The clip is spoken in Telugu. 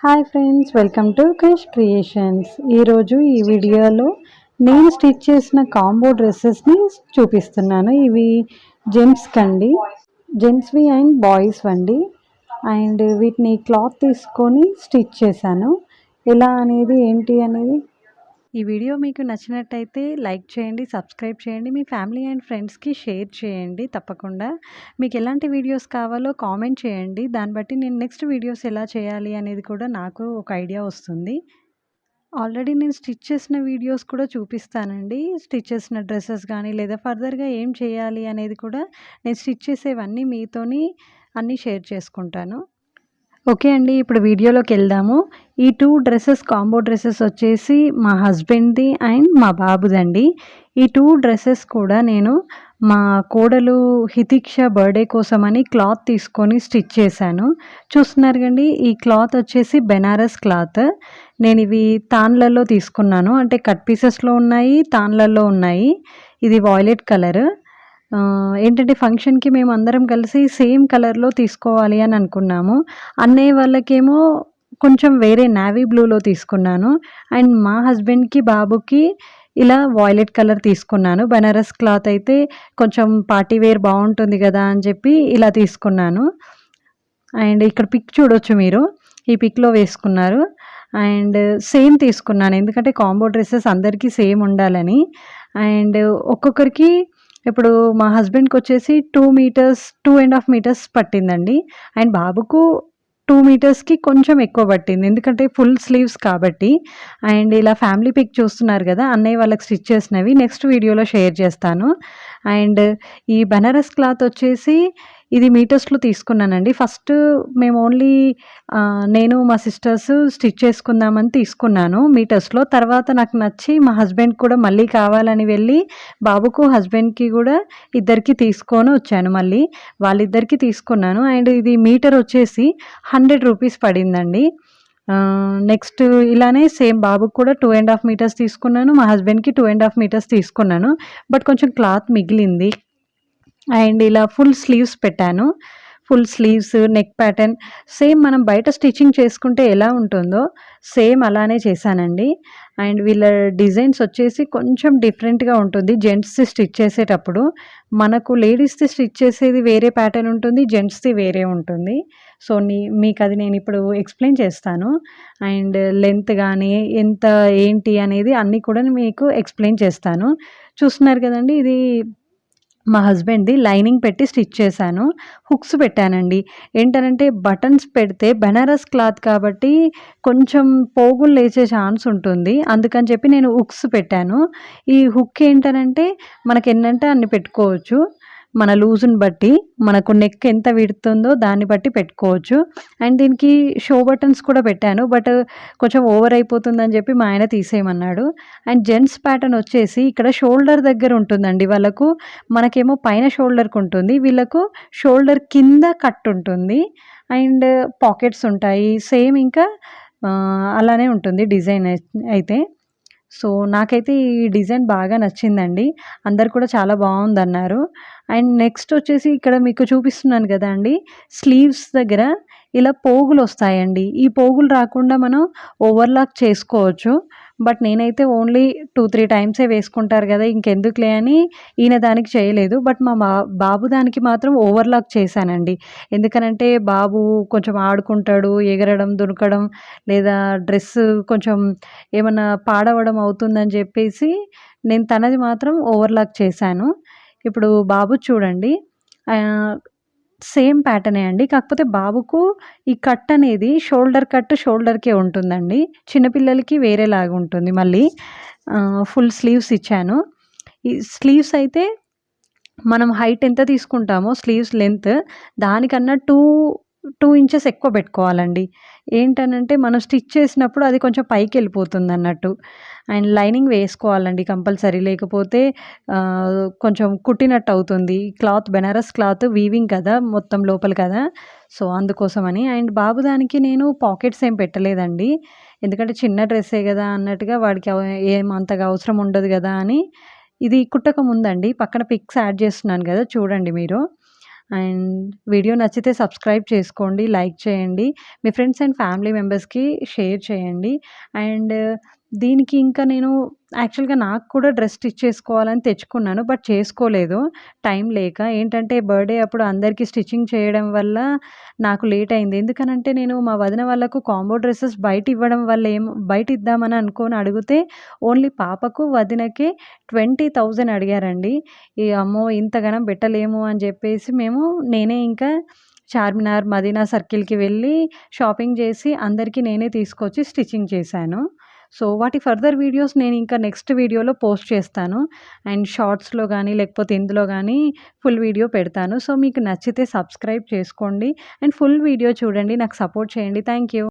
Hi friends, welcome to Krish Creations. ఈరోజు ఈ వీడియోలో నేను స్టిచ్ చేసిన కాంబో డ్రెస్సెస్ని చూపిస్తున్నాను. ఇవి జెంట్స్కి అండి, జెంట్స్వి అండ్ బాయ్స్ అండి. అండ్ వీటిని క్లాత్ తీసుకొని స్టిచ్ చేశాను. ఎలా అనేది ఏంటి అనేది ఈ వీడియో మీకు నచ్చినట్టయితే లైక్ చేయండి, సబ్స్క్రైబ్ చేయండి, మీ ఫ్యామిలీ అండ్ ఫ్రెండ్స్కి షేర్ చేయండి. తప్పకుండా మీకు ఎలాంటి వీడియోస్ కావాలో కామెంట్ చేయండి. దాన్ని బట్టి నేను నెక్స్ట్ వీడియోస్ ఎలా చేయాలి అనేది కూడా నాకు ఒక ఐడియా వస్తుంది. ఆల్రెడీ నేను స్టిచ్ చేసిన వీడియోస్ కూడా చూపిస్తానండి. స్టిచ్ చేసిన డ్రెస్సెస్ కానీ లేదా ఫర్దర్గా ఏం చేయాలి అనేది కూడా నేను స్టిచ్ చేసేవన్నీ మీతోని అన్నీ షేర్ చేసుకుంటాను. ఓకే అండి, ఇప్పుడు వీడియోలోకి వెళ్దాము. ఈ 2 డ్రెస్సెస్ కాంబో డ్రెస్సెస్ వచ్చేసి మా హస్బెండ్ది అండ్ మా బాబుదండి. ఈ 2 డ్రెస్సెస్ కూడా నేను మా కోడలు హితిక్ష బర్త్డే కోసమని క్లాత్ తీసుకొని స్టిచ్ చేశాను. చూస్తున్నారు కండి, ఈ క్లాత్ వచ్చేసి బెనారస్ క్లాత్. నేను ఇవి తాన్లలో తీసుకున్నాను, అంటే కట్ పీసెస్లో ఉన్నాయి, తాన్లలో ఉన్నాయి. ఇది వాయిలెట్ కలర్. ఏంటంటే ఫంక్షన్కి మేము అందరం కలిసి సేమ్ కలర్లో తీసుకోవాలి అని అనుకున్నాము. అన్నయ్య వాళ్ళకేమో కొంచెం వేరే నావీ బ్లూలో తీసుకున్నాను. అండ్ మా హస్బెండ్కి బాబుకి ఇలా వాయిలెట్ కలర్ తీసుకున్నాను. బెనారస్ క్లాత్ అయితే కొంచెం పార్టీ వేర్ బాగుంటుంది కదా అని చెప్పి ఇలా తీసుకున్నాను. అండ్ ఇక్కడ పిక్ చూడొచ్చు మీరు, ఈ పిక్లో వేసుకున్నారు. అండ్ సేమ్ తీసుకున్నాను, ఎందుకంటే కాంబో డ్రెస్సెస్ అందరికీ సేమ్ ఉండాలని. అండ్ ఒక్కొక్కరికి ఇప్పుడు మా హస్బెండ్కి వచ్చేసి 2 మీటర్స్ 2.5 మీటర్స్ పట్టిందండి. అండ్ బాబుకు 2 మీటర్స్కి కొంచెం ఎక్కువ పట్టింది, ఎందుకంటే ఫుల్ స్లీవ్స్ కాబట్టి. అండ్ ఇలా ఫ్యామిలీ పిక్ చూస్తున్నారు కదా, అన్నయ్య వాళ్ళకి స్టిచ్ చేసినవి నెక్స్ట్ వీడియోలో షేర్ చేస్తాను. అండ్ ఈ బెనారస్ క్లాత్ వచ్చేసి ఇది మీటర్స్లో తీసుకున్నానండి. ఫస్ట్ మేము ఓన్లీ నేను మా సిస్టర్స్ స్టిచ్ చేసుకుందామని తీసుకున్నాను మీటర్స్లో. తర్వాత నాకు నచ్చి మా హస్బెండ్ కూడా మళ్ళీ కావాలని వెళ్ళి బాబుకు హస్బెండ్కి కూడా ఇద్దరికి తీసుకొని వచ్చాను. మళ్ళీ వాళ్ళిద్దరికి తీసుకున్నాను. అండ్ ఇది మీటర్ వచ్చేసి 100 రూపీస్ పడిందండి. నెక్స్ట్ ఇలానే సేమ్ బాబుకి కూడా 2.5 మీటర్స్ తీసుకున్నాను, మా హస్బెండ్కి 2.5 మీటర్స్ తీసుకున్నాను. బట్ కొంచెం క్లాత్ మిగిలింది. అండ్ ఇలా ఫుల్ స్లీవ్స్ పెట్టాను. Full sleeves, neck pattern same మనం బయట స్టిచ్చింగ్ చేసుకుంటే ఎలా ఉంటుందో సేమ్ అలానే చేశానండి. అండ్ వీళ్ళ డిజైన్స్ వచ్చేసి కొంచెం డిఫరెంట్గా ఉంటుంది జెంట్స్ది స్టిచ్ చేసేటప్పుడు. మనకు లేడీస్ది స్టిచ్ చేసేది వేరే ప్యాటర్న్ ఉంటుంది, జెంట్స్ది వేరే ఉంటుంది. సో మీకు అది నేను ఇప్పుడు ఎక్స్ప్లెయిన్ చేస్తాను. అండ్ లెంత్ కానీ ఎంత ఏంటి అనేది అన్నీ కూడా మీకు ఎక్స్ప్లెయిన్ చేస్తాను. చూస్తున్నారు కదండి, ఇది మా హస్బెండ్ది లైనింగ్ పెట్టి స్టిచ్ చేశాను. హుక్స్ పెట్టానండి. ఏంటనంటే బటన్స్ పెడితే బెనారస్ క్లాత్ కాబట్టి కొంచెం పోగులు లేచే ఛాన్స్ ఉంటుంది, అందుకని చెప్పి నేను హుక్స్ పెట్టాను. ఈ హుక్ ఏంటనంటే మనకి ఎన్నంటే అన్ని పెట్టుకోవచ్చు, మన లూజ్ని బట్టి, మనకు నెక్ ఎంత విడుతుందో దాన్ని బట్టి పెట్టుకోవచ్చు. అండ్ దీనికి షో బటన్స్ కూడా పెట్టాను, బట్ కొంచెం ఓవర్ అయిపోతుందని చెప్పి మా ఆయన తీసేయమన్నాడు. అండ్ జెంట్స్ ప్యాటర్న్ వచ్చేసి ఇక్కడ షోల్డర్ దగ్గర ఉంటుందండి వాళ్ళకు. మనకేమో పైన షోల్డర్కి ఉంటుంది, వీళ్ళకు షోల్డర్ కింద కట్ ఉంటుంది. అండ్ పాకెట్స్ ఉంటాయి సేమ్, ఇంకా అలానే ఉంటుంది డిజైన్ అయితే. సో నాకైతే ఈ డిజైన్ బాగా నచ్చిందండి, అందరు కూడా చాలా బాగుందన్నారు. అండ్ నెక్స్ట్ వచ్చేసి ఇక్కడ మీకు చూపిస్తున్నాను కదా అండి, స్లీవ్స్ దగ్గర ఇలా పోగులు వస్తాయండి. ఈ పోగులు రాకుండా మనం ఓవర్లాక్ చేసుకోవచ్చు. బట్ నేనైతే ఓన్లీ 2-3 టైమ్సే వేసుకుంటారు కదా, ఇంకెందుకులే అని ఈయన దానికి చేయలేదు. బట్ మా బాబు దానికి మాత్రం ఓవర్లాక్ చేశానండి. ఎందుకనంటే బాబు కొంచెం ఆడుకుంటాడు, ఎగరడం, దునకడం, లేదా డ్రెస్ కొంచెం ఏమన్నా పాడవడం అవుతుందని చెప్పేసి నేను తనది మాత్రం ఓవర్లాక్ చేశాను. ఇప్పుడు బాబు చూడండి, సేమ్ ప్యాటర్నే అండి, కాకపోతే బాబుకు ఈ కట్ అనేది షోల్డర్ కట్ షోల్డర్కే ఉంటుందండి, చిన్నపిల్లలకి వేరేలాగా ఉంటుంది. మళ్ళీ ఫుల్ స్లీవ్స్ ఇచ్చాను. ఈ స్లీవ్స్ అయితే మనం హైట్ ఎంత తీసుకుంటామో స్లీవ్స్ లెంత్ దానికన్నా 2 ఇంచెస్ ఎక్కువ పెట్టుకోవాలండి. ఏంటనంటే మనం స్టిచ్ చేసినప్పుడు అది కొంచెం పైకి వెళ్ళిపోతుంది అన్నట్టు. అండ్ లైనింగ్ వేసుకోవాలండి కంపల్సరీ, లేకపోతే కొంచెం కుట్టినట్టు అవుతుంది. క్లాత్ బెనారస్ క్లాత్ వీవింగ్ కదా మొత్తం లోపల కదా, సో అందుకోసమని. అండ్ బాబు దానికి నేను పాకెట్స్ ఏం పెట్టలేదండి, ఎందుకంటే చిన్న డ్రెస్సే కదా అన్నట్టుగా, వాడికి ఏం అంతగా అవసరం ఉండదు కదా అని. ఇది కుట్టక ముందండి, పక్కన పిక్స్ యాడ్ చేస్తున్నాను కదా చూడండి మీరు. అండ్ వీడియో నచ్చితే సబ్స్క్రైబ్ చేసుకోండి, లైక్ చేయండి, మీ ఫ్రెండ్స్ అండ్ ఫ్యామిలీ మెంబర్స్కి షేర్ చేయండి. అండ్ దీనికి ఇంకా నేను యాక్చువల్గా నాకు కూడా డ్రెస్ స్టిచ్ చేసుకోవాలని తెచ్చుకున్నాను, బట్ చేసుకోలేదు టైం లేక. ఏంటంటే బర్త్డే అప్పుడు అందరికీ స్టిచ్చింగ్ చేయడం వల్ల నాకు లేట్ అయింది. ఎందుకనంటే నేను మా వదిన వాళ్ళకు కాంబో డ్రెస్సెస్ బయట ఇవ్వడం వల్ల బయట ఇద్దామని అనుకోని అడిగితే ఓన్లీ పాపకు వదినకే 20,000 అడిగారండి. అమ్మో ఇంతగనం పెట్టలేము అని చెప్పేసి నేనే ఇంకా చార్మినార్, మదీనా సర్కిల్‌కి వెళ్ళి షాపింగ్ చేసి అందరికీ నేనే తీసుకొచ్చి స్టిచ్చింగ్ చేశాను. సో వాటి ఫర్దర్ వీడియోస్ నేను ఇంకా నెక్స్ట్ వీడియోలో పోస్ట్ చేస్తాను. అండ్ షార్ట్స్‌లో గానీ లేకపోతే ఇందులో గానీ ఫుల్ వీడియో పెడతాను. సో మీకు నచ్చితే సబ్స్క్రైబ్ చేసుకోండి అండ్ ఫుల్ వీడియో చూడండి. నాకు సపోర్ట్ చేయండి. Thank you.